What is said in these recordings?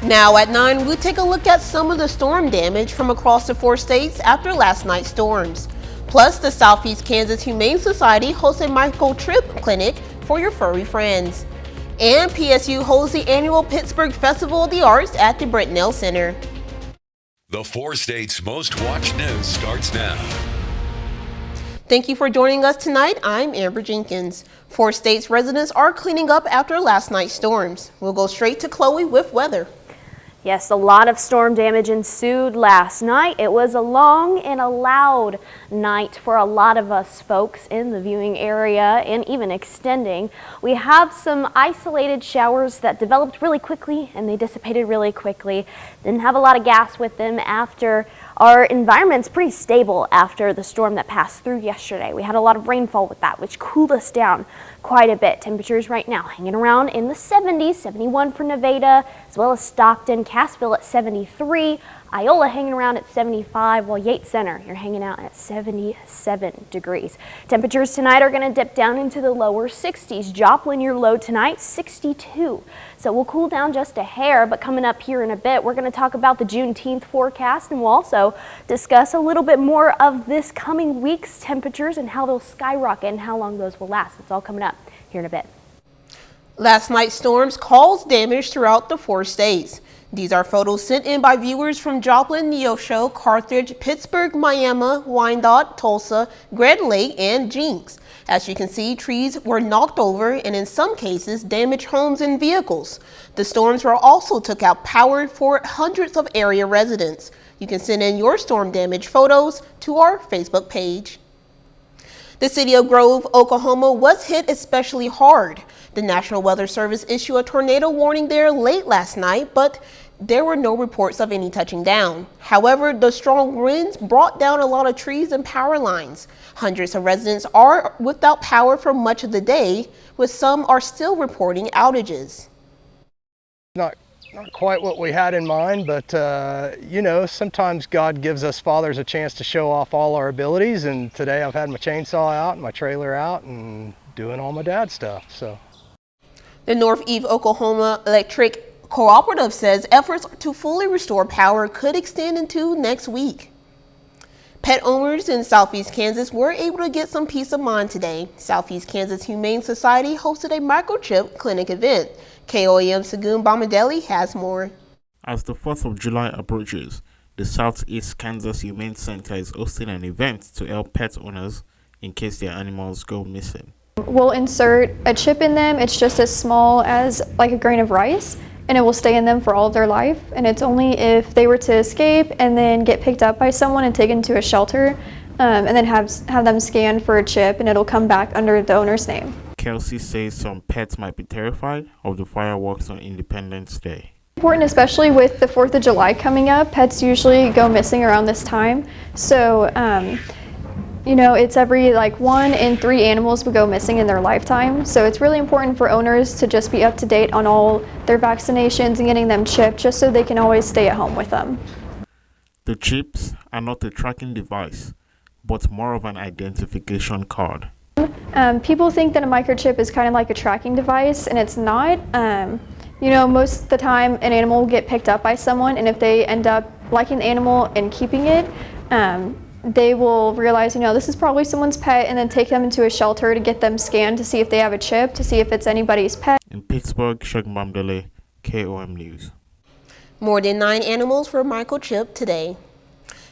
Now at 9, we take a look at some of the storm damage from across the 4 states after last night's storms. Plus, the Southeast Kansas Humane Society hosts a microchip clinic for your furry friends. And PSU holds the annual Pittsburgh Festival of the Arts at the Britnell Center. The 4 states' most watched news starts now. Thank you for joining us tonight. I'm Amber Jenkins. 4 states residents are cleaning up after last night's storms. We'll go straight to Chloe with weather. Yes, a lot of storm damage ensued last night. It was a long and a loud night for a lot of us folks in the viewing area and even extending. We have some isolated showers that developed really quickly and they dissipated really quickly. Didn't have a lot of gas with them after our environment's pretty stable after the storm that passed through yesterday. We had a lot of rainfall with that, which cooled us down quite a bit. Temperatures right now hanging around in the 70s, 71 for Nevada, as well as Stockton, Cassville at 73, Iola hanging around at 75, while Yates Center, you're hanging out at 77 degrees. Temperatures tonight are going to dip down into the lower 60s. Joplin, your low tonight, 62. So we'll cool down just a hair, but coming up here in a bit, we're going to talk about the Juneteenth forecast, and we'll also discuss a little bit more of this coming week's temperatures and how they'll skyrocket and how long those will last. It's all coming up here in a bit. Last night's storms caused damage throughout the 4 states. These are photos sent in by viewers from Joplin, Neosho, Carthage, Pittsburgh, Miami, Wyandotte, Tulsa, Grand Lake, and Jenks. As you can see, trees were knocked over and in some cases damaged homes and vehicles. The storms also took out power for hundreds of area residents. You can send in your storm damage photos to our Facebook page. The city of Grove, Oklahoma was hit especially hard. The National Weather Service issued a tornado warning there late last night, but there were no reports of any touching down. However, the strong winds brought down a lot of trees and power lines. Hundreds of residents are without power for much of the day, with some are still reporting outages. Not quite what we had in mind, but you know, sometimes God gives us fathers a chance to show off all our abilities, and today I've had my chainsaw out and my trailer out and doing all my dad's stuff. So the North Eve Oklahoma Electric Cooperative says efforts to fully restore power could extend into next week. Pet owners in Southeast Kansas were able to get some peace of mind today. Southeast Kansas Humane Society hosted a microchip clinic event. KOAM Sagoon Bamadeli has more. As the 4th of July approaches, the Southeast Kansas Humane Center is hosting an event to help pet owners in case their animals go missing. We'll insert a chip in them. It's just as small as like a grain of rice, and it will stay in them for all of their life. And it's only if they were to escape and then get picked up by someone and taken to a shelter, and then have them scanned for a chip, and it'll come back under the owner's name. Kelsey says some pets might be terrified of the fireworks on Independence Day. Important, especially with the 4th of July coming up. Pets usually go missing around this time. So, you know, it's every 1 in 3 animals would go missing in their lifetime. So it's really important for owners to just be up to date on all their vaccinations and getting them chipped, just so they can always stay at home with them. The chips are not a tracking device, but more of an identification card. People think that a microchip is kind of like a tracking device, and it's not. You know, most of the time an animal will get picked up by someone, and if they end up liking the animal and keeping it, they will realize, you know, this is probably someone's pet, and then take them into a shelter to get them scanned to see if they have a chip, to see if it's anybody's pet. In Pittsburgh, Shagun Bamdele, KOM News. More than 9 animals were microchipped today.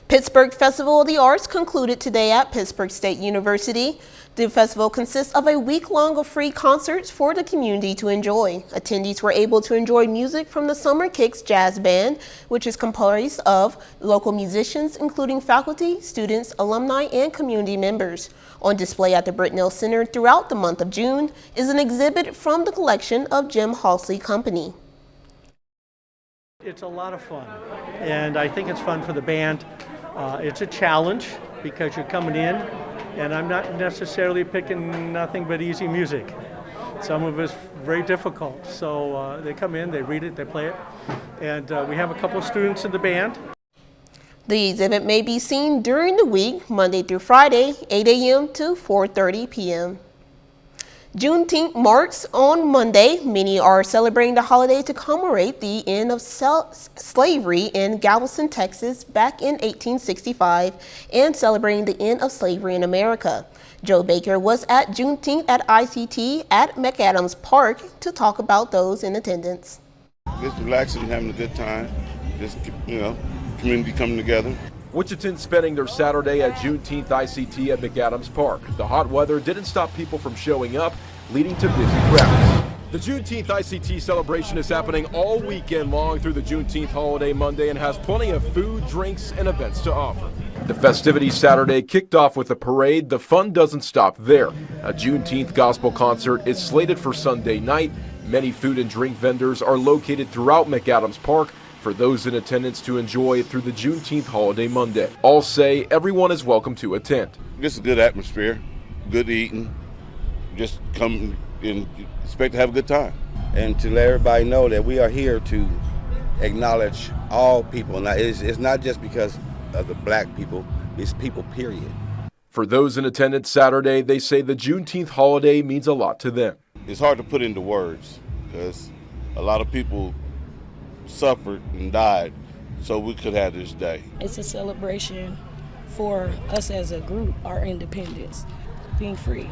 Pittsburgh Festival of the Arts concluded today at Pittsburgh State University. The festival consists of a week-long of free concerts for the community to enjoy. Attendees were able to enjoy music from the Summer Kicks Jazz Band, which is composed of local musicians, including faculty, students, alumni, and community members. On display at the Britnell Center throughout the month of June is an exhibit from the collection of Jim Halsey Company. It's a lot of fun, and I think it's fun for the band. It's a challenge because you're coming in, and I'm not necessarily picking nothing but easy music. Some of it's very difficult. So they come in, they read it, they play it, and we have a couple of students in the band. The exhibit may be seen during the week, Monday through Friday, 8 a.m. to 4:30 p.m. Juneteenth marks on Monday. Many are celebrating the holiday to commemorate the end of slavery in Galveston, Texas back in 1865 and celebrating the end of slavery in America. Joe Baker was at Juneteenth at ICT at McAdams Park to talk about those in attendance. Just relaxing, having a good time, just, community coming together. Wichitans spending their Saturday at Juneteenth ICT at McAdams Park. The hot weather didn't stop people from showing up, leading to busy crowds. The Juneteenth ICT celebration is happening all weekend long through the Juneteenth holiday Monday and has plenty of food, drinks, and events to offer. The festivities Saturday kicked off with a parade. The fun doesn't stop there. A Juneteenth gospel concert is slated for Sunday night. Many food and drink vendors are located throughout McAdams Park for those in attendance to enjoy through the Juneteenth holiday Monday. All say everyone is welcome to attend. Just a good atmosphere, good eating, just come and expect to have a good time. And to let everybody know that we are here to acknowledge all people. Now, it's not just because of the black people, it's people, period. For those in attendance Saturday, they say the Juneteenth holiday means a lot to them. It's hard to put into words because a lot of people suffered and died so we could have this day. It's a celebration for us as a group, our independence, being free,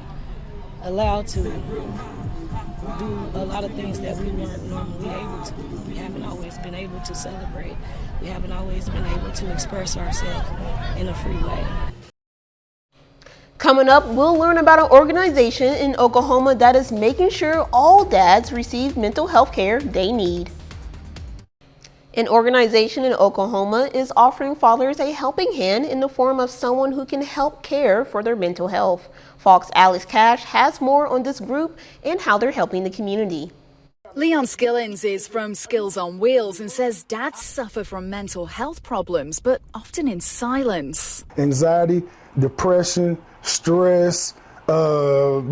allowed to do a lot of things that we weren't normally able to do. We haven't always been able to celebrate. We haven't always been able to express ourselves in a free way. Coming up, we'll learn about an organization in Oklahoma that is making sure all dads receive mental health care they need. An organization in Oklahoma is offering fathers a helping hand in the form of someone who can help care for their mental health. Fox Alex Cash has more on this group and how they're helping the community. Leon Skillins is from Skills on Wheels and says dads suffer from mental health problems, but often in silence. Anxiety, depression, stress,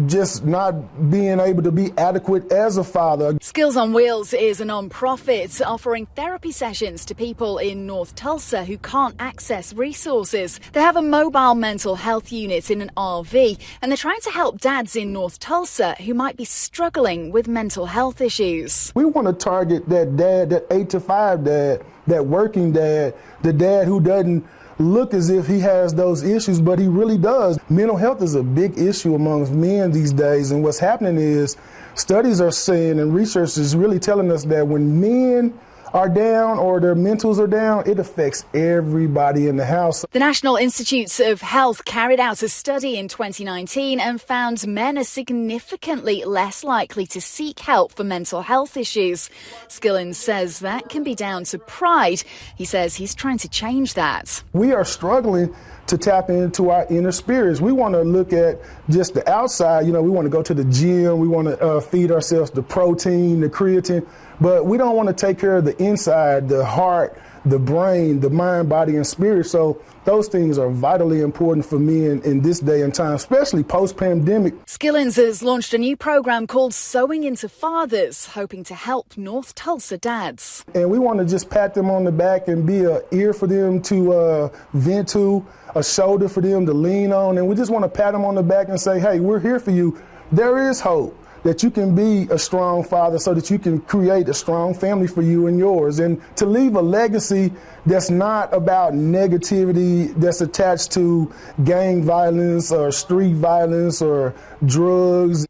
just not being able to be adequate as a father. Skills on Wheels is a non-profit offering therapy sessions to people in North Tulsa who can't access resources. They have a mobile mental health unit in an RV, and they're trying to help dads in North Tulsa who might be struggling with mental health issues. We want to target that dad, that 8 to 5 dad, that working dad, the dad who doesn't look as if he has those issues, but he really does. Mental health is a big issue amongst men these days, and what's happening is studies are saying and research is really telling us that when men are down or their mentals are down, it affects everybody in the house. The National Institutes of Health carried out a study in 2019 and found men are significantly less likely to seek help for mental health issues. Skillins says that can be down to pride. He says he's trying to change that. We are struggling to tap into our inner spirits. We want to look at just the outside. We want to go to the gym. We want to feed ourselves the protein, the creatine, but we don't want to take care of the inside, the heart, the brain, the mind, body, and spirit. So those things are vitally important for men in this day and time, especially post-pandemic. Skillins has launched a new program called Sewing into Fathers, hoping to help North Tulsa dads. And we want to just pat them on the back and be an ear for them to vent to, a shoulder for them to lean on. And we just want to pat them on the back and say, hey, we're here for you. There is hope that you can be a strong father so that you can create a strong family for you and yours, and to leave a legacy that's not about negativity that's attached to gang violence or street violence or drugs.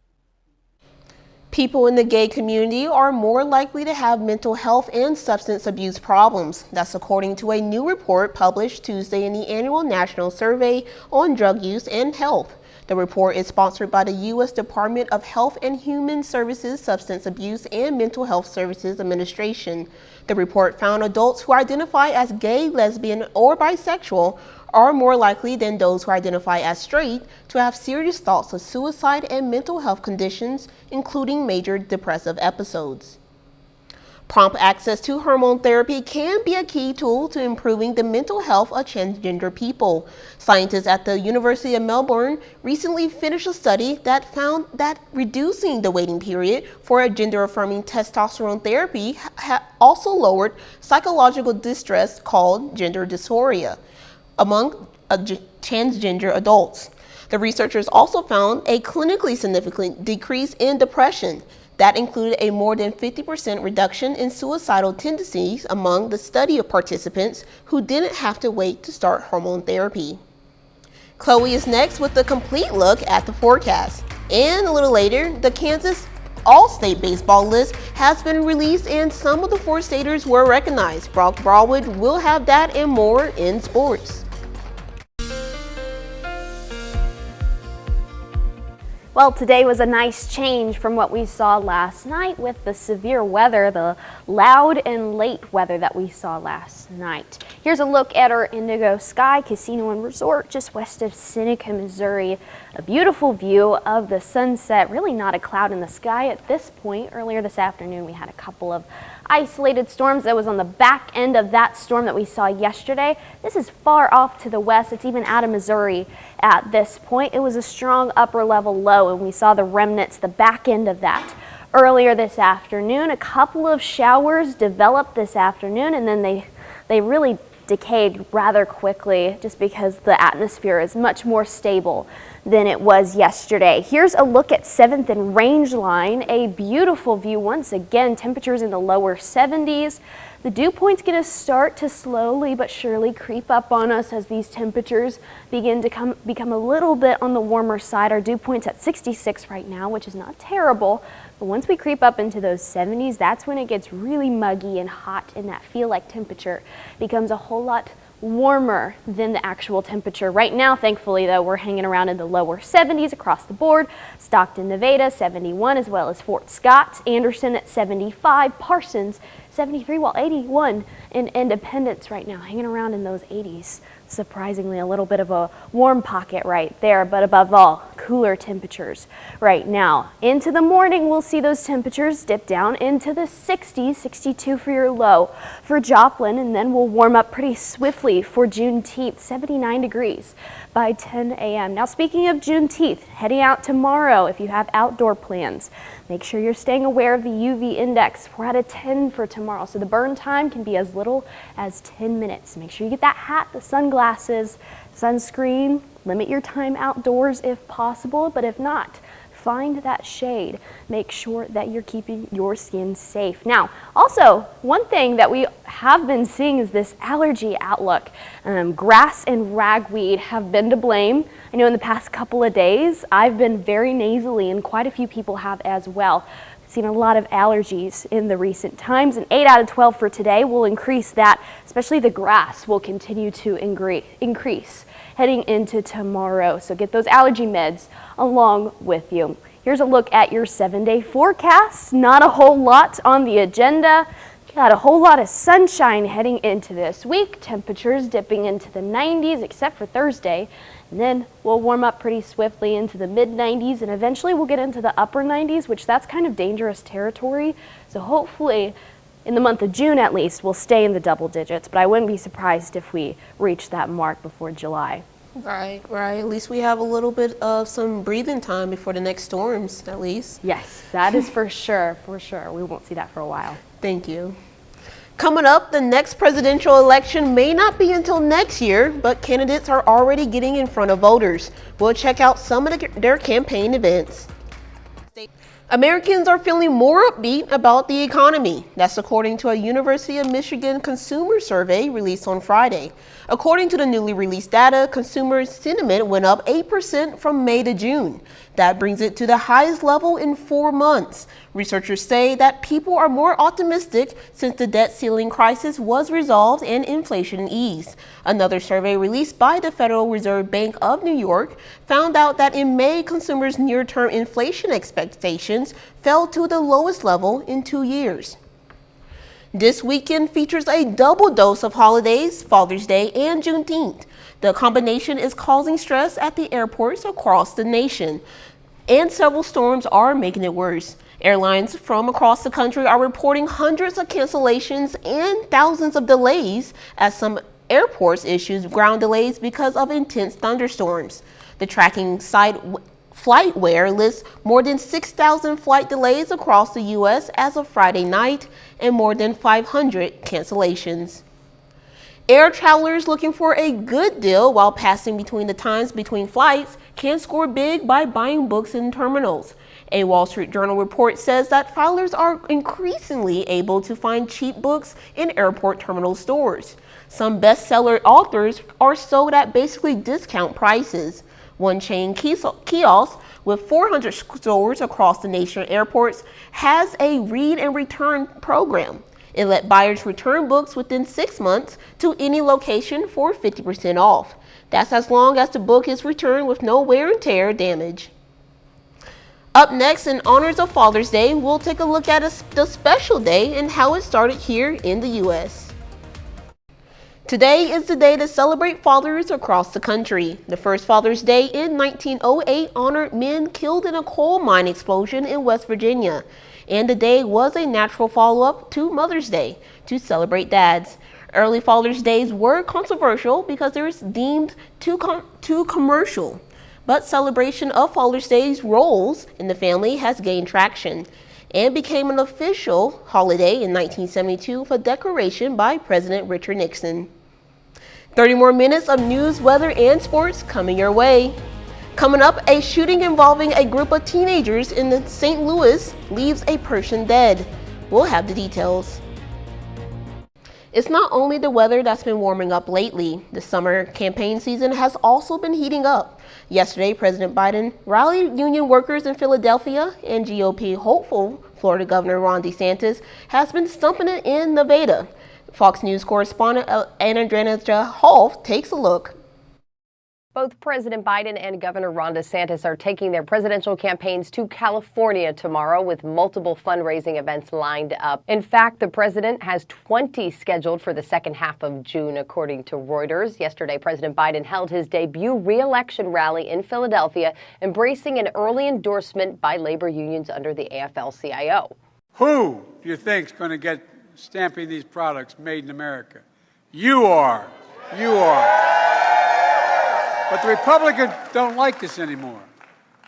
People in the gay community are more likely to have mental health and substance abuse problems. That's according to a new report published Tuesday in the annual National Survey on Drug Use and Health. The report is sponsored by the U.S. Department of Health and Human Services Substance Abuse and Mental Health Services Administration. The report found adults who identify as gay, lesbian, or bisexual are more likely than those who identify as straight to have serious thoughts of suicide and mental health conditions, including major depressive episodes. Prompt access to hormone therapy can be a key tool to improving the mental health of transgender people. Scientists at the University of Melbourne recently finished a study that found that reducing the waiting period for a gender-affirming testosterone therapy also lowered psychological distress called gender dysphoria among transgender adults. The researchers also found a clinically significant decrease in depression. That included a more than 50% reduction in suicidal tendencies among the study participants who didn't have to wait to start hormone therapy. Chloe is next with a complete look at the forecast. And a little later, the Kansas All-State Baseball list has been released and some of the 4-staters were recognized. Brock Broadwood will have that and more in sports. Well, today was a nice change from what we saw last night with the severe weather, the loud and late weather that we saw last night. Here's a look at our Indigo Sky Casino and Resort just west of Seneca, Missouri. A beautiful view of the sunset, really not a cloud in the sky at this point. Earlier this afternoon we had a couple of isolated storms. That was on the back end of that storm that we saw yesterday. This is far off to the west. It's even out of Missouri at this point. It was a strong upper level low and we saw the remnants, the back end of that. Earlier this afternoon, a couple of showers developed this afternoon and then they really decayed rather quickly just because the atmosphere is much more stable than it was yesterday. Here's a look at 7th and Range Line, a beautiful view once again, temperatures in the lower 70s. The dew point's going to start to slowly but surely creep up on us as these temperatures begin to become a little bit on the warmer side. Our dew point's at 66 right now, which is not terrible, but once we creep up into those 70s, that's when it gets really muggy and hot, and that feel-like temperature becomes a whole lot warmer than the actual temperature. Right now, thankfully, though, we're hanging around in the lower 70s across the board. Stockton, Nevada, 71, as well as Fort Scott. Anderson at 75. Parsons, 73, while 81 in Independence right now, hanging around in those 80s. Surprisingly, a little bit of a warm pocket right there, but above all, cooler temperatures right now. Into the morning, we'll see those temperatures dip down into the 60s, 62 for your low for Joplin, and then we'll warm up pretty swiftly for Juneteenth, 79 degrees by 10 a.m. Now, speaking of Juneteenth, heading out tomorrow, if you have outdoor plans, make sure you're staying aware of the UV index. We're at a 10 for tomorrow, so the burn time can be as little as 10 minutes. Make sure you get that hat, the sunglasses, sunscreen. Limit your time outdoors if possible, but if not, find that shade. Make sure that you're keeping your skin safe. Now, also, one thing that we have been seeing is this allergy outlook. Grass and ragweed have been to blame. I know in the past couple of days, I've been very nasally and quite a few people have as well. Seen a lot of allergies in the recent times, and 8 out of 12 for today will increase that, especially the grass will continue to increase heading into tomorrow. So get those allergy meds along with you. Here's a look at your 7-day forecast. Not a whole lot on the agenda. Got a whole lot of sunshine heading into this week. Temperatures dipping into the 90s except for Thursday. And then we'll warm up pretty swiftly into the mid-90s and eventually we'll get into the upper 90s, which that's kind of dangerous territory. So hopefully in the month of June at least we'll stay in the double digits, but I wouldn't be surprised if we reach that mark before July. Right. At least we have a little bit of some breathing time before the next storms, at least. Yes, that is for sure, We won't see that for a while. Thank you. Coming up, the next presidential election may not be until next year, but candidates are already getting in front of voters. We'll check out some of their campaign events. Americans are feeling more upbeat about the economy. That's according to a University of Michigan consumer survey released on Friday. According to the newly released data, consumer sentiment went up 8% from May to June. That brings it to the highest level in 4 months. Researchers say that people are more optimistic since the debt ceiling crisis was resolved and inflation eased. Another survey released by the Federal Reserve Bank of New York found out that in May, consumers' near-term inflation expectations fell to the lowest level in 2 years. This weekend features a double dose of holidays, Father's Day and Juneteenth. The combination is causing stress at the airports across the nation, and several storms are making it worse. Airlines from across the country are reporting hundreds of cancellations and thousands of delays as some airports issue ground delays because of intense thunderstorms. The tracking site FlightWare lists more than 6,000 flight delays across the U.S. as of Friday night and more than 500 cancellations. Air travelers looking for a good deal while passing between the times between flights can score big by buying books in terminals. A Wall Street Journal report says that travelers are increasingly able to find cheap books in airport terminal stores. Some bestseller authors are sold at basically discount prices. One chain kiosk with 400 stores across the nation's airports has a read and return program. It let buyers return books within 6 months to any location for 50% off. That's as long as the book is returned with no wear and tear damage. Up next, in honors of Father's Day, we'll take a look at the special day and how it started here in the U.S. Today is the day to celebrate fathers across the country. The first Father's Day in 1908 honored men killed in a coal mine explosion in West Virginia. And the day was a natural follow-up to Mother's Day to celebrate dads. Early Father's Days were controversial because they were deemed too commercial. But celebration of Father's Day's roles in the family has gained traction and became an official holiday in 1972 with a declaration by President Richard Nixon. 30 more minutes of news, weather, and sports coming your way. Coming up, a shooting involving a group of teenagers in St. Louis leaves a person dead. We'll have the details. It's not only the weather that's been warming up lately. The summer campaign season has also been heating up. Yesterday, President Biden rallied union workers in Philadelphia, and GOP hopeful Florida Governor Ron DeSantis has been stumping it in Nevada. Fox News correspondent Andrea Hall takes a look. Both President Biden and Governor Ron DeSantis are taking their presidential campaigns to California tomorrow with multiple fundraising events lined up. In fact, the president has 20 scheduled for the second half of June, according to Reuters. Yesterday, President Biden held his debut re-election rally in Philadelphia, embracing an early endorsement by labor unions under the AFL-CIO. Who do you think is going to get stamping these products made in America? You are. You are. But the Republicans don't like this anymore.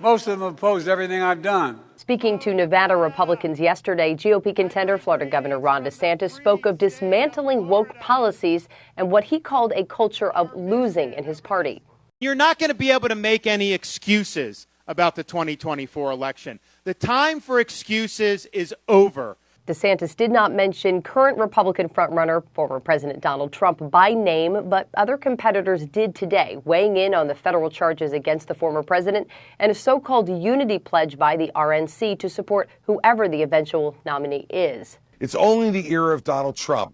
Most of them oppose everything I've done. Speaking to Nevada Republicans yesterday, GOP contender Florida Governor Ron DeSantis spoke of dismantling woke policies and what he called a culture of losing in his party. You're not going to be able to make any excuses about the 2024 election. The time for excuses is over. DeSantis did not mention current Republican frontrunner, former President Donald Trump, by name, but other competitors did today, weighing in on the federal charges against the former president and a so-called unity pledge by the RNC to support whoever the eventual nominee is. It's only in the era of Donald Trump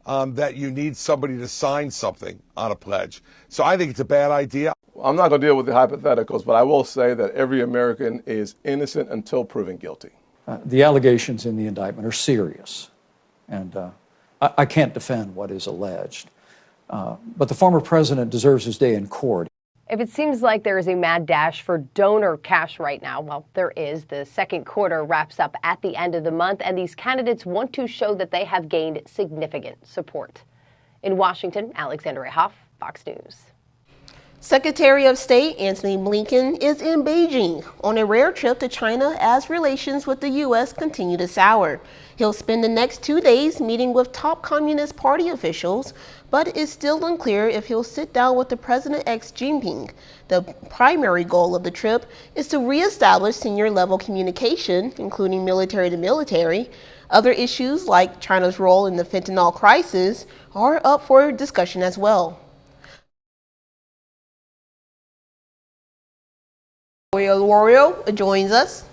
that you need somebody to sign something on a pledge. So I think it's a bad idea. I'm not going to deal with the hypotheticals, but I will say that every American is innocent until proven guilty. The allegations in the indictment are serious, and I can't defend what is alleged. But the former president deserves his day in court. If it seems like there is a mad dash for donor cash right now, well, there is. The second quarter wraps up at the end of the month, and these candidates want to show that they have gained significant support. In Washington, Alexandria Hoff, Fox News. Secretary of State Antony Blinken is in Beijing on a rare trip to China as relations with the U.S. continue to sour. He'll spend the next 2 days meeting with top Communist Party officials, but it's still unclear if he'll sit down with the President-elect Xi Jinping. The primary goal of the trip is to reestablish senior-level communication, including military to military. Other issues like China's role in the fentanyl crisis are up for discussion as well. Wario joins us.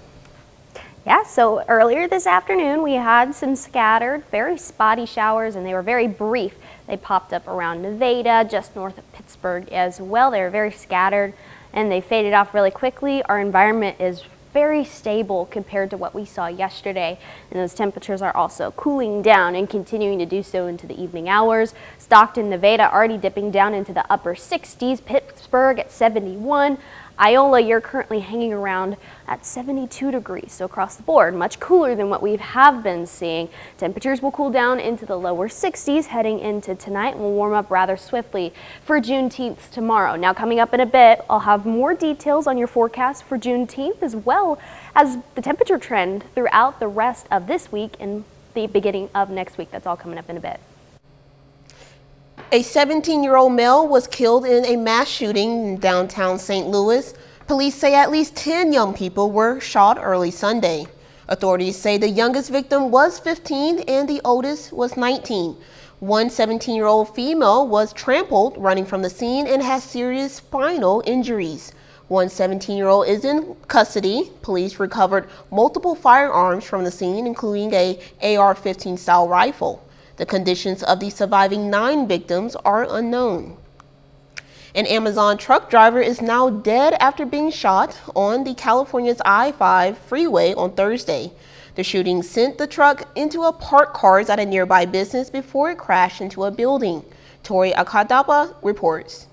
Yeah, so earlier this afternoon we had some scattered, very spotty showers, and they were very brief. They popped up around Nevada, just north of Pittsburgh as well. They were very scattered and they faded off really quickly. Our environment is very stable compared to what we saw yesterday, and those temperatures are also cooling down and continuing to do so into the evening hours. Stockton, Nevada already dipping down into the upper 60s, Pittsburgh at 71. Iola, you're currently hanging around at 72 degrees, so across the board, much cooler than what we have been seeing. Temperatures will cool down into the lower 60s heading into tonight and will warm up rather swiftly for Juneteenth tomorrow. Now, coming up in a bit, I'll have more details on your forecast for Juneteenth, as well as the temperature trend throughout the rest of this week and the beginning of next week. That's all coming up in a bit. A 17-year-old male was killed in a mass shooting in downtown St. Louis. Police say at least 10 young people were shot early Sunday. Authorities say the youngest victim was 15 and the oldest was 19. One 17-year-old female was trampled running from the scene and has serious spinal injuries. One 17-year-old is in custody. Police recovered multiple firearms from the scene, including a AR-15 style rifle. The conditions of the surviving 9 victims are unknown. An Amazon truck driver is now dead after being shot on the California's I-5 freeway on Thursday. The shooting sent the truck into a parked cars at a nearby business before it crashed into a building. Tori Akadapa reports.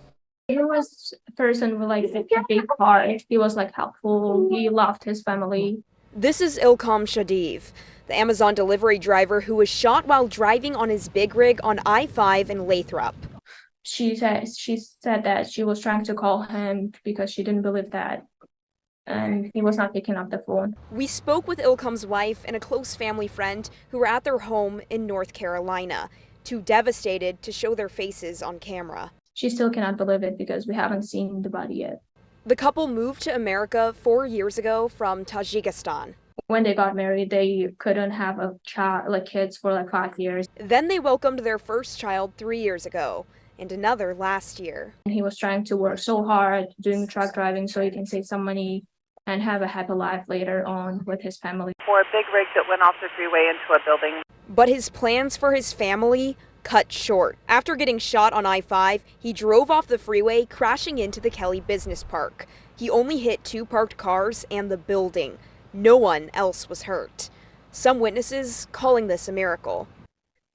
He was a person with like a big heart. He was like helpful. He loved his family. This is Ilkham Shadiv, the Amazon delivery driver who was shot while driving on his big rig on I-5 in Lathrop. She said that she was trying to call him because she didn't believe that, and he was not picking up the phone. We spoke with Ilkham's wife and a close family friend who were at their home in North Carolina, too devastated to show their faces on camera. She still cannot believe it because we haven't seen the body yet. The couple moved to America 4 years ago from Tajikistan. When they got married, they couldn't have a child, like kids, for like 5 years. Then they welcomed their first child 3 years ago and another last year. He was trying to work so hard doing truck driving so he can save some money and have a happy life later on with his family. For a big rig that went off the freeway into a building. But his plans for his family cut short. After getting shot on I-5, he drove off the freeway, crashing into the Kelly Business Park. He only hit 2 parked cars and the building. No one else was hurt. Some witnesses calling this a miracle.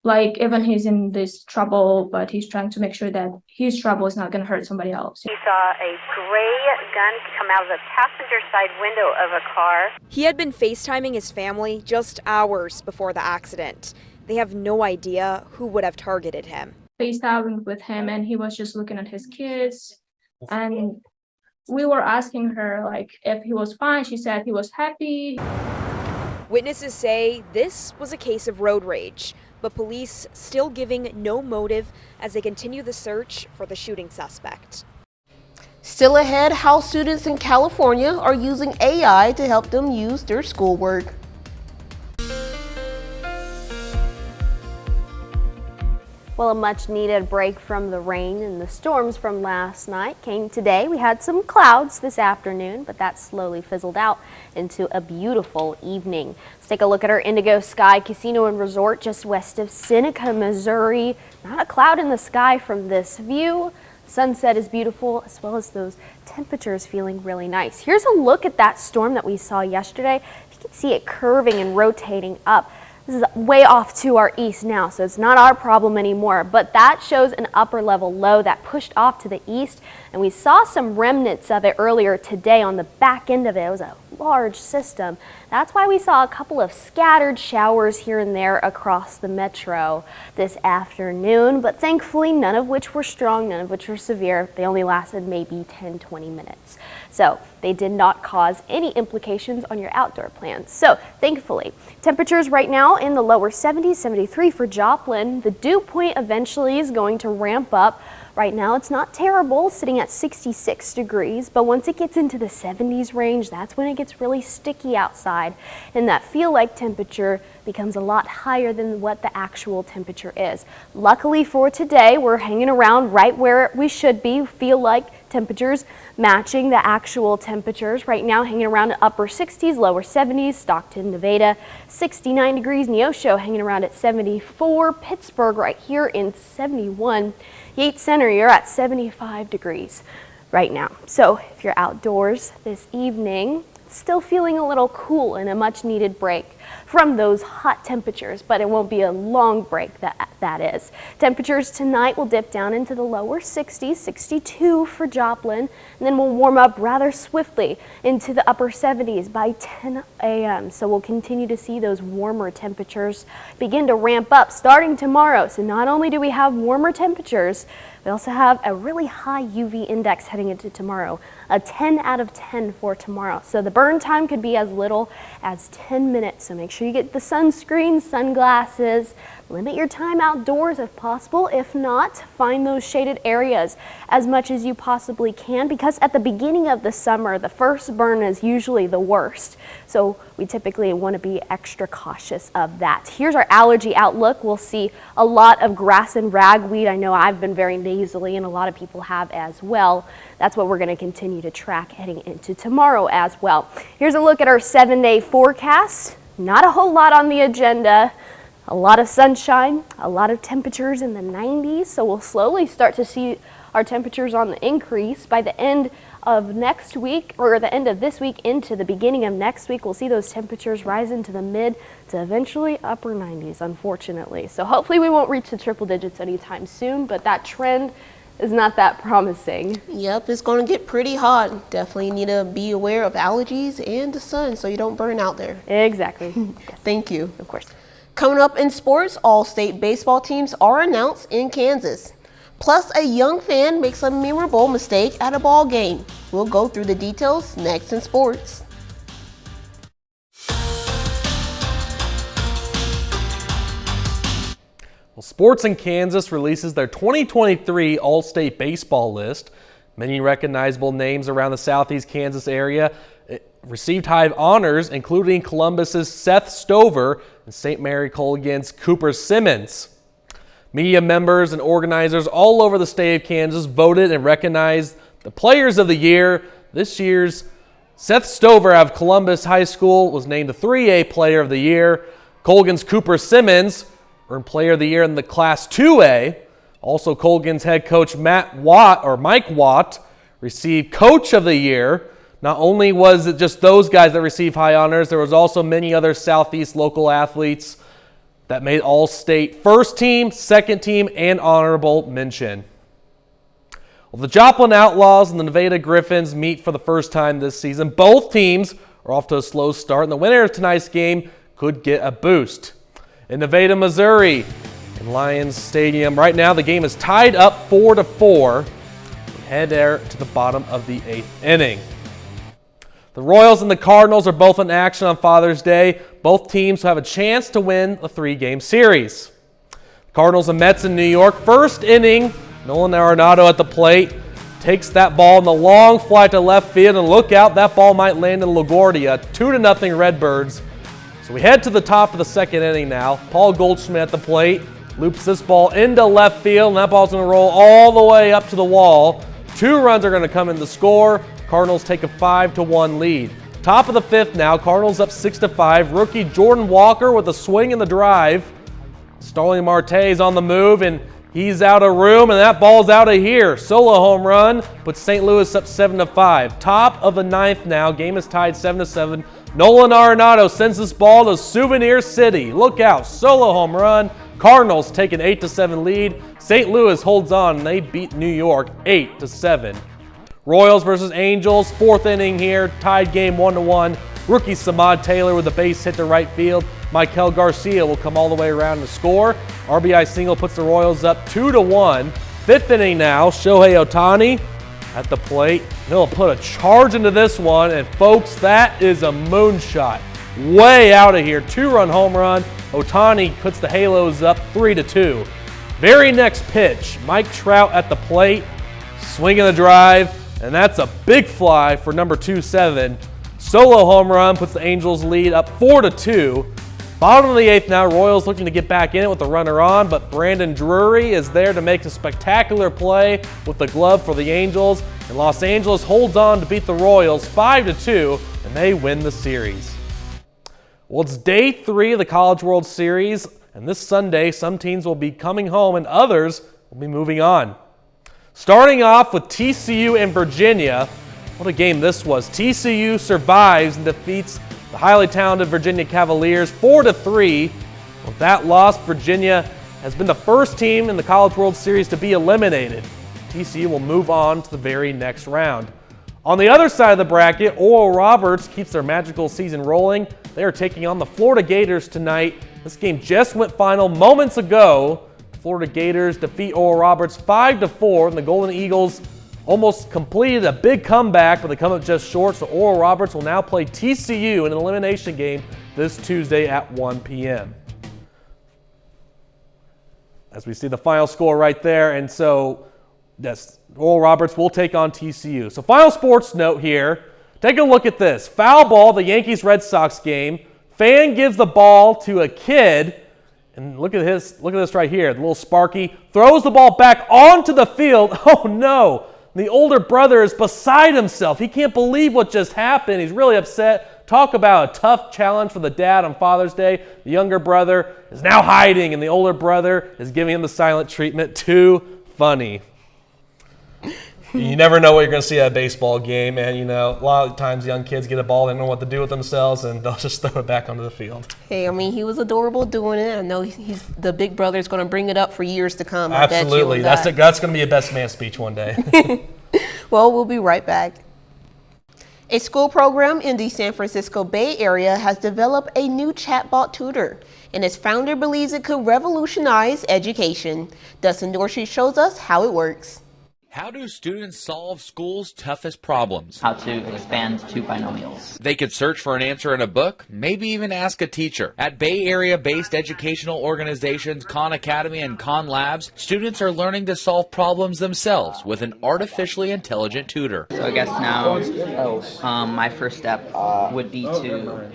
Like, even he's in this trouble, but he's trying to make sure that his trouble is not going to hurt somebody else. He saw a gray gun come out of the passenger side window of a car. He had been FaceTiming his family just hours before the accident. They have no idea who would have targeted him. FaceTiming with him, and he was just looking at his kids. And we were asking her, like, if he was fine. She said he was happy. Witnesses say this was a case of road rage, but police still giving no motive as they continue the search for the shooting suspect. Still ahead, how students in California are using AI to help them use their schoolwork. Well, a much needed break from the rain and the storms from last night came today. We had some clouds this afternoon, but that slowly fizzled out into a beautiful evening. Let's take a look at our Indigo Sky Casino and Resort just west of Seneca, Missouri. Not a cloud in the sky from this view. Sunset is beautiful, as well as those temperatures feeling really nice. Here's a look at that storm that we saw yesterday. You can see it curving and rotating up. This is way off to our east now, so it's not our problem anymore, but that shows an upper level low that pushed off to the east, and we saw some remnants of it earlier today on the back end of it. It was a large system. That's why we saw a couple of scattered showers here and there across the metro this afternoon, but thankfully none of which were strong, none of which were severe. They only lasted maybe 10-20 minutes. So they did not cause any implications on your outdoor plans. So thankfully, temperatures right now in the lower 70s, 73 for Joplin. The dew point eventually is going to ramp up. Right now it's not terrible, sitting at 66 degrees, but once it gets into the 70s range, that's when it gets really sticky outside, and that feel-like temperature becomes a lot higher than what the actual temperature is. Luckily for today, we're hanging around right where we should be, feel-like temperatures matching the actual temperatures. Right now hanging around at upper 60s, lower 70s, Stockton, Nevada, 69 degrees, Neosho hanging around at 74, Pittsburgh right here in 71. Yates Center, you're at 75 degrees right now. So if you're outdoors this evening, still feeling a little cool and a much needed break from those hot temperatures, but it won't be a long break, that is. Temperatures tonight will dip down into the lower 60s, 62 for Joplin, and then we'll warm up rather swiftly into the upper 70s by 10 a.m. So we'll continue to see those warmer temperatures begin to ramp up starting tomorrow. So not only do we have warmer temperatures, we also have a really high UV index heading into tomorrow, a 10 out of 10 for tomorrow. So the burn time could be as little as 10 minutes, so make sure sure you get the sunscreen, sunglasses. Limit your time outdoors if possible. If not, find those shaded areas as much as you possibly can, because at the beginning of the summer, the first burn is usually the worst. So we typically want to be extra cautious of that. Here's our allergy outlook. We'll see a lot of grass and ragweed. I know I've been very nasally and a lot of people have as well. That's what we're going to continue to track heading into tomorrow as well. Here's a look at our 7-day forecast. Not a whole lot on the agenda. A lot of sunshine, a lot of temperatures in the 90s, so we'll slowly start to see our temperatures on the increase. By the end of next week, or the end of this week into the beginning of next week, we'll see those temperatures rise into the mid to eventually upper 90s, unfortunately. So hopefully we won't reach the triple digits anytime soon, but that trend is not that promising. Yep, it's going to get pretty hot. Definitely need to be aware of allergies and the sun so you don't burn out there. Exactly. Yes. Thank you. Of course. Coming up in sports, all state baseball teams are announced in Kansas. Plus, a young fan makes a memorable mistake at a ball game. We'll go through the details next in sports. Well, Sports in Kansas releases their 2023 All-State Baseball list. Many recognizable names around the Southeast Kansas area received high honors, including Columbus's Seth Stover and St. Mary Colgan's Cooper Simmons. Media members and organizers all over the state of Kansas voted and recognized the players of the year. This year's Seth Stover out of Columbus High School was named the 3A Player of the Year. Colgan's Cooper Simmons earned Player of the Year in the Class 2A. Also, Colgan's head coach Mike Watt received Coach of the Year. Not only was it just those guys that received high honors, there was also many other Southeast local athletes that made All-State first team, second team, and honorable mention. Well, the Joplin Outlaws and the Nevada Griffins meet for the first time this season. Both teams are off to a slow start, and the winner of tonight's game could get a boost. In Nevada, Missouri, in Lions Stadium, right now the game is tied up 4-4. We head there to the bottom of the 8th inning. The Royals and the Cardinals are both in action on Father's Day. Both teams have a chance to win a 3-game series. Cardinals and Mets in New York. First inning, Nolan Arenado at the plate takes that ball in the long fly to left field, and look out, that ball might land in LaGuardia. 2-0 Redbirds. So we head to the top of the second inning now. Paul Goldschmidt at the plate loops this ball into left field, and that ball's going to roll all the way up to the wall. 2 runs are going to come in to score. Cardinals take a 5-1 lead. Top of the 5th now, Cardinals up 6-5. Rookie Jordan Walker with a swing in the drive. Starling Marte is on the move, and he's out of room, and that ball's out of here. Solo home run puts St. Louis up 7-5. Top of the 9th now, game is tied 7-7. Nolan Arenado sends this ball to Souvenir City. Look out, solo home run. Cardinals take an 8-7 lead. St. Louis holds on, and they beat New York 8-7. Royals versus Angels, 4th inning here, tied game 1-1. Rookie Samad Taylor with a base hit to right field. Michael Garcia will come all the way around to score. RBI single puts the Royals up 2-1. 5th inning now, Shohei Ohtani at the plate. He'll put a charge into this one, and folks, that is a moonshot. Way out of here, 2-run home run. Ohtani puts the Halos up 3-2. Very next pitch, Mike Trout at the plate, swinging the drive. And that's a big fly for number 2-7. Solo home run puts the Angels lead up 4-2. Bottom of the 8th now, Royals looking to get back in it with the runner on, but Brandon Drury is there to make a spectacular play with the glove for the Angels. And Los Angeles holds on to beat the Royals 5-2, and they win the series. Well, it's day 3 of the College World Series, and this Sunday, some teams will be coming home and others will be moving on. Starting off with TCU and Virginia. What a game this was. TCU survives and defeats the highly talented Virginia Cavaliers 4-3. With that loss, Virginia has been the first team in the College World Series to be eliminated. TCU will move on to the very next round. On the other side of the bracket, Oral Roberts keeps their magical season rolling. They are taking on the Florida Gators tonight. This game just went final moments ago. Florida Gators defeat Oral Roberts 5-4, and the Golden Eagles almost completed a big comeback, but they come up just short, so Oral Roberts will now play TCU in an elimination game this Tuesday at 1 p.m. As we see the final score right there, and so yes, Oral Roberts will take on TCU. So final sports note here, take a look at this. Foul ball, the Yankees-Red Sox game. Fan gives the ball to a kid, and look at this right here. The little Sparky throws the ball back onto the field. Oh no, the older brother is beside himself. He can't believe what just happened. He's really upset. Talk about a tough challenge for the dad on Father's Day. The younger brother is now hiding, and the older brother is giving him the silent treatment. Too funny. You never know what you're going to see at a baseball game, and a lot of times young kids get a ball, they don't know what to do with themselves, and they'll just throw it back onto the field. Hey, I mean, he was adorable doing it. I know the big brother is going to bring it up for years to come. Absolutely. That's going to be a best man speech one day. Well, we'll be right back. A school program in the San Francisco Bay Area has developed a new chatbot tutor, and its founder believes it could revolutionize education. Dustin Dorsey shows us how it works. How do students solve school's toughest problems? How to expand two binomials. They could search for an answer in a book, maybe even ask a teacher. At Bay Area-based educational organizations Khan Academy and Khan Labs, students are learning to solve problems themselves with an artificially intelligent tutor. So I guess now my first step would be to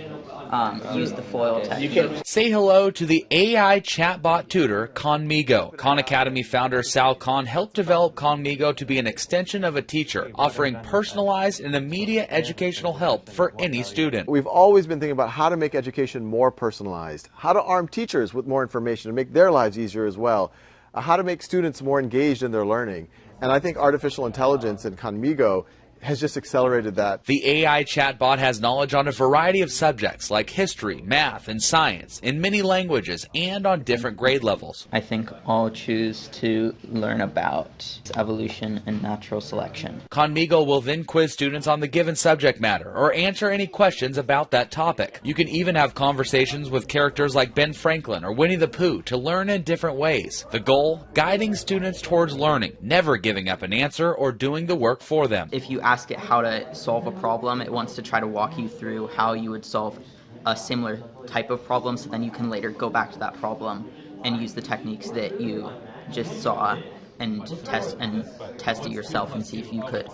use the FOIL technique. Say hello to the AI chatbot tutor, Khanmigo. Khan Academy founder Sal Khan helped develop Khanmigo to be an extension of a teacher, offering personalized and immediate educational help for any student. We've always been thinking about how to make education more personalized, how to arm teachers with more information to make their lives easier as well, how to make students more engaged in their learning. And I think artificial intelligence and Khanmigo has just accelerated that. The AI chatbot has knowledge on a variety of subjects like history, math, and science in many languages and on different grade levels. I think I'll choose to learn about evolution and natural selection. Khanmigo will then quiz students on the given subject matter or answer any questions about that topic. You can even have conversations with characters like Ben Franklin or Winnie the Pooh to learn in different ways. The goal? Guiding students towards learning, never giving up an answer or doing the work for them. If you ask it how to solve a problem, it wants to try to walk you through how you would solve a similar type of problem, so then you can later go back to that problem and use the techniques that you just saw and test it yourself and see if you could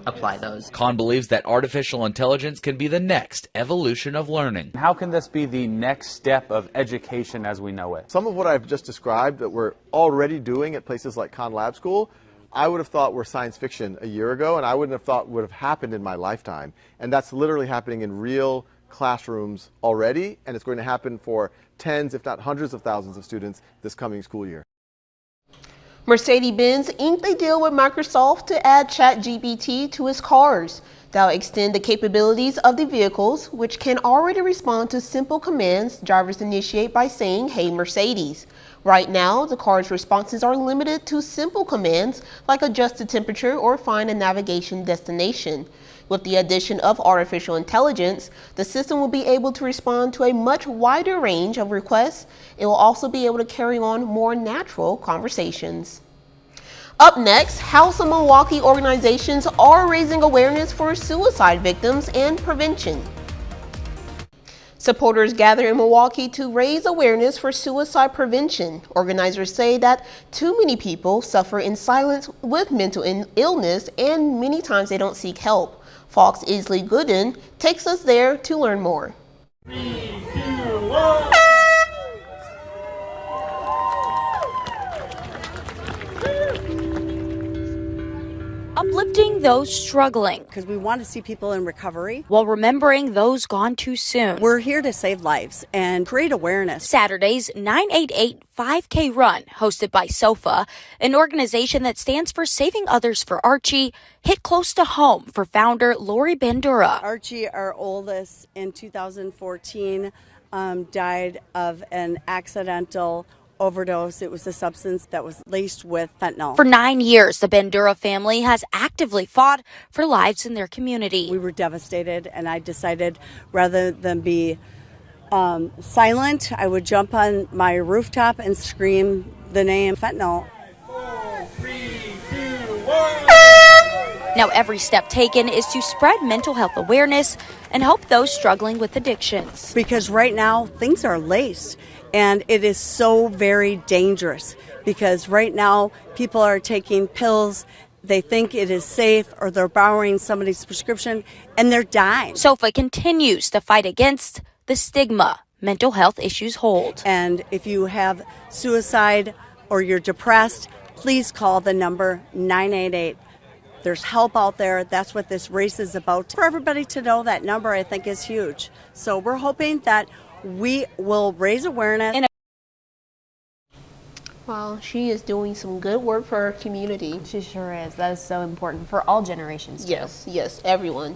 apply those. Khan believes that artificial intelligence can be the next evolution of learning. How can this be the next step of education as we know it? Some of what I've just described that we're already doing at places like Khan Lab School, I would have thought were science fiction a year ago, and I wouldn't have thought would have happened in my lifetime. And that's literally happening in real classrooms already, and it's going to happen for tens, if not hundreds of thousands of students this coming school year. Mercedes-Benz inked a deal with Microsoft to add ChatGPT to its cars. That'll extend the capabilities of the vehicles, which can already respond to simple commands drivers initiate by saying, "Hey Mercedes." Right now, the car's responses are limited to simple commands like adjust the temperature or find a navigation destination. With the addition of artificial intelligence, the system will be able to respond to a much wider range of requests. It will also be able to carry on more natural conversations. Up next, how some Milwaukee organizations are raising awareness for suicide victims and prevention. Supporters gather in Milwaukee to raise awareness for suicide prevention. Organizers say that too many people suffer in silence with mental illness, and many times they don't seek help. Fox Isley Gooden takes us there to learn more. 3, 2, 1. Uplifting those struggling. Because we want to see people in recovery. While remembering those gone too soon. We're here to save lives and create awareness. Saturday's 988 5K Run, hosted by SOFA, an organization that stands for Saving Others for Archie, hit close to home for founder Lori Bandura. Archie, our oldest, in 2014, died of an accidental overdose. It was a substance that was laced with fentanyl. For 9 years, the Bandura family has actively fought for lives in their community. We were devastated, and I decided rather than be silent, I would jump on my rooftop and scream the name fentanyl. 4, 3, 2, 1. Now, every step taken is to spread mental health awareness and help those struggling with addictions. Because right now, things are laced, and it is so very dangerous. Because right now, people are taking pills, they think it is safe, or they're borrowing somebody's prescription, and they're dying. SOFA continues to fight against the stigma mental health issues hold. And if you have suicide or you're depressed, please call the number 988. There's help out there. That's what this race is about. For everybody to know that number, I think, is huge. So we're hoping that we will raise awareness. Well, she is doing some good work for her community. She sure is. That is so important for all generations, too. Yes, everyone.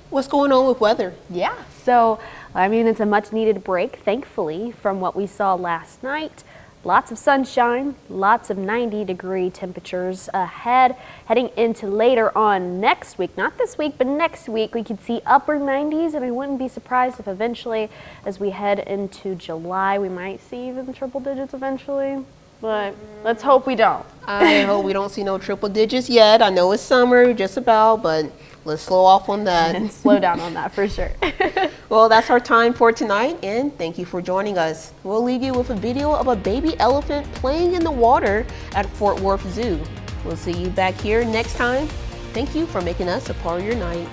What's going on with weather? Yeah, so, I mean, it's a much needed break, thankfully, from what we saw last night. Lots of sunshine, lots of 90-degree temperatures ahead. Heading into later on next week, not this week, but next week, we could see upper 90s, and I wouldn't be surprised if eventually, as we head into July, we might see even triple digits eventually. But let's hope we don't. I hope we don't see no triple digits yet. I know it's summer, just about, but let's slow off on that. And slow down on that for sure. Well, that's our time for tonight, and thank you for joining us. We'll leave you with a video of a baby elephant playing in the water at Fort Worth Zoo. We'll see you back here next time. Thank you for making us a part of your night.